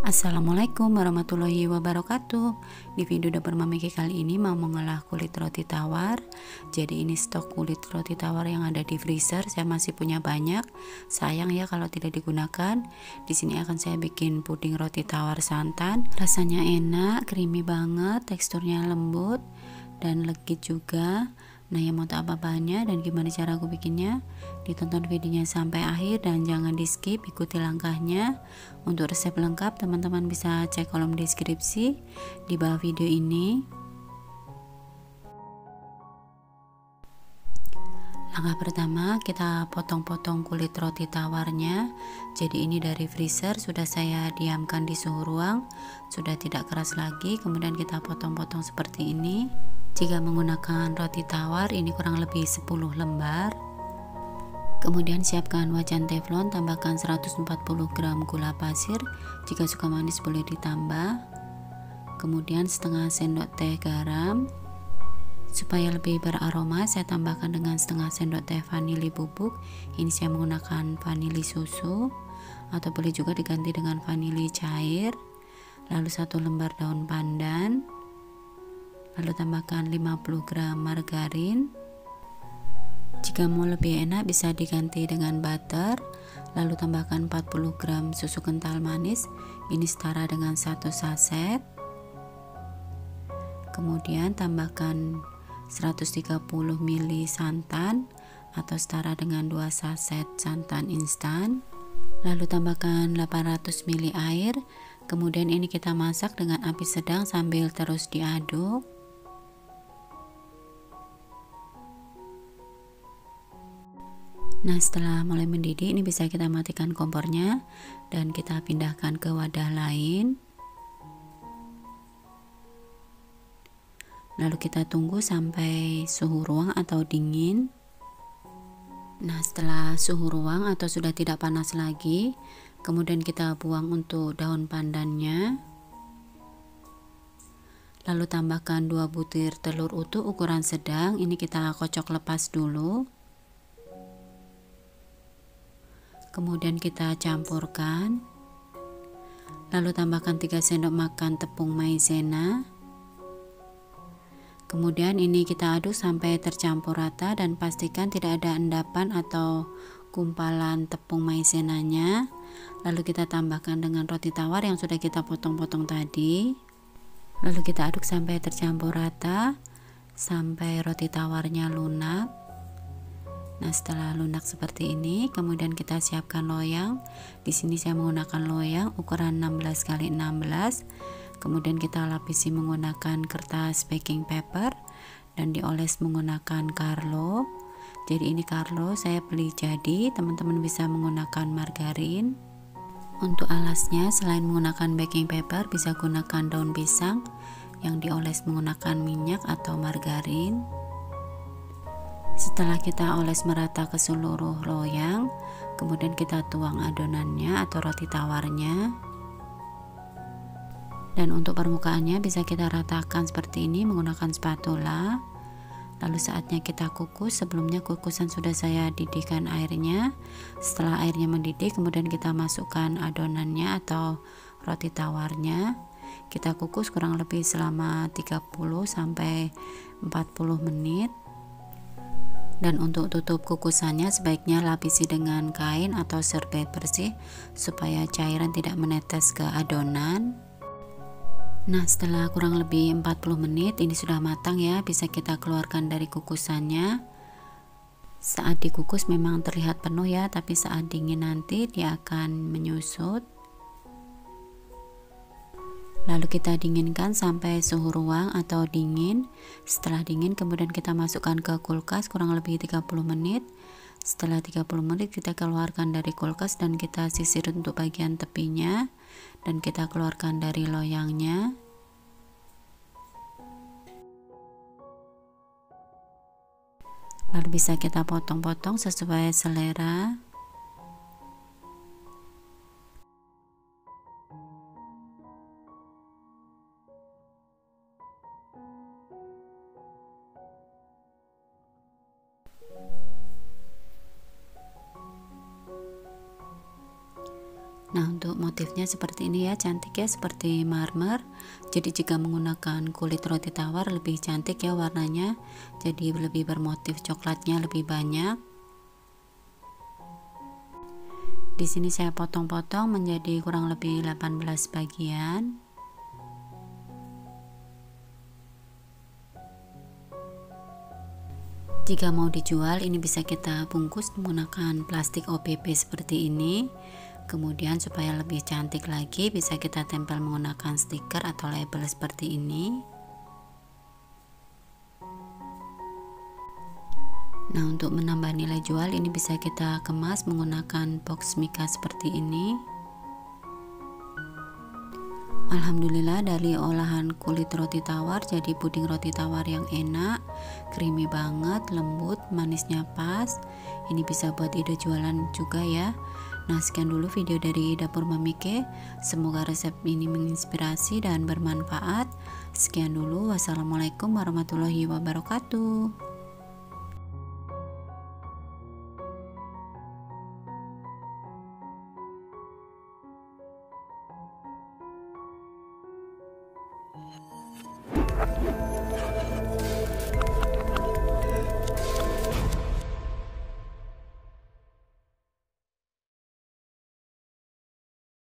Assalamualaikum warahmatullahi wabarakatuh. Di video dapur Mami Ki kali ini mau mengolah kulit roti tawar. Jadi ini stok kulit roti tawar yang ada di freezer. Saya masih punya banyak. Sayang ya kalau tidak digunakan. Di sini akan saya bikin puding roti tawar santan. Rasanya enak, creamy banget, teksturnya lembut dan legit juga. Nah, yang mau tahu apa bahannya dan gimana cara aku bikinnya, ditonton videonya sampai akhir dan jangan di skip, ikuti langkahnya. Untuk resep lengkap teman-teman bisa cek kolom deskripsi di bawah video ini. Langkah pertama, kita potong-potong kulit roti tawarnya. Jadi ini dari freezer, sudah saya diamkan di suhu ruang, sudah tidak keras lagi. Kemudian kita potong-potong seperti ini. Jika menggunakan roti tawar ini kurang lebih 10 lembar. Kemudian siapkan wajan teflon, tambahkan 140 gram gula pasir, jika suka manis boleh ditambah. Kemudian setengah sendok teh garam. Supaya lebih beraroma saya tambahkan dengan setengah sendok teh vanili bubuk. Ini saya menggunakan vanili susu atau boleh juga diganti dengan vanili cair. Lalu 1 lembar daun pandan. Lalu tambahkan 50 gram margarin. Jika mau lebih enak bisa diganti dengan butter. Lalu tambahkan 40 gram susu kental manis. Ini setara dengan 1 saset. Kemudian tambahkan 130 ml santan atau setara dengan 2 saset santan instan. Lalu tambahkan 800 ml air. Kemudian ini kita masak dengan api sedang sambil terus diaduk. Nah, setelah mulai mendidih ini bisa kita matikan kompornya dan kita pindahkan ke wadah lain. Lalu kita tunggu sampai suhu ruang atau dingin. Nah, setelah suhu ruang atau sudah tidak panas lagi, kemudian kita buang untuk daun pandannya. Lalu tambahkan 2 butir telur utuh ukuran sedang. Ini kita kocok lepas dulu. Kemudian kita campurkan. Lalu tambahkan 3 sendok makan tepung maizena. Kemudian ini kita aduk sampai tercampur rata dan pastikan tidak ada endapan atau gumpalan tepung maizenanya. Lalu kita tambahkan dengan roti tawar yang sudah kita potong-potong tadi. Lalu kita aduk sampai tercampur rata sampai roti tawarnya lunak. Nah, setelah lunak seperti ini, kemudian kita siapkan loyang. Di sini saya menggunakan loyang ukuran 16 x 16. Kemudian kita lapisi menggunakan kertas baking paper dan dioles menggunakan Carlo. Jadi ini Carlo saya beli jadi, teman-teman bisa menggunakan margarin. Untuk alasnya selain menggunakan baking paper bisa gunakan daun pisang yang dioles menggunakan minyak atau margarin. Setelah kita oles merata ke seluruh loyang, kemudian kita tuang adonannya atau roti tawarnya. Dan untuk permukaannya bisa kita ratakan seperti ini menggunakan spatula. Lalu saatnya kita kukus. Sebelumnya kukusan sudah saya didihkan airnya. Setelah airnya mendidih, kemudian kita masukkan adonannya atau roti tawarnya. Kita kukus kurang lebih selama 30 sampai 40 menit. Dan untuk tutup kukusannya sebaiknya lapisi dengan kain atau serbet bersih supaya cairan tidak menetes ke adonan. Nah, setelah kurang lebih 40 menit ini sudah matang ya, bisa kita keluarkan dari kukusannya. Saat dikukus memang terlihat penuh ya, tapi saat dingin nanti dia akan menyusut. Lalu kita dinginkan sampai suhu ruang atau dingin. Setelah dingin kemudian kita masukkan ke kulkas kurang lebih 30 menit. Setelah 30 menit kita keluarkan dari kulkas dan kita sisir untuk bagian tepinya dan kita keluarkan dari loyangnya. Lalu bisa kita potong-potong sesuai selera. Nah, untuk motifnya seperti ini ya, cantik ya, seperti marmer. Jadi jika menggunakan kulit roti tawar lebih cantik ya warnanya, jadi lebih bermotif coklatnya lebih banyak. Di sini saya potong-potong menjadi kurang lebih 18 bagian. Jika mau dijual, ini bisa kita bungkus menggunakan plastik OPP seperti ini. Kemudian supaya lebih cantik lagi, bisa kita tempel menggunakan stiker atau label seperti ini. Nah, untuk menambah nilai jual ini bisa kita kemas menggunakan box mika seperti ini. Alhamdulillah, dari olahan kulit roti tawar jadi puding roti tawar yang enak, creamy banget, lembut, manisnya pas. Ini bisa buat ide jualan juga ya. Nah, sekian dulu video dari dapur Mamike. Semoga resep ini menginspirasi dan bermanfaat. Sekian dulu, wassalamualaikum warahmatullahi wabarakatuh.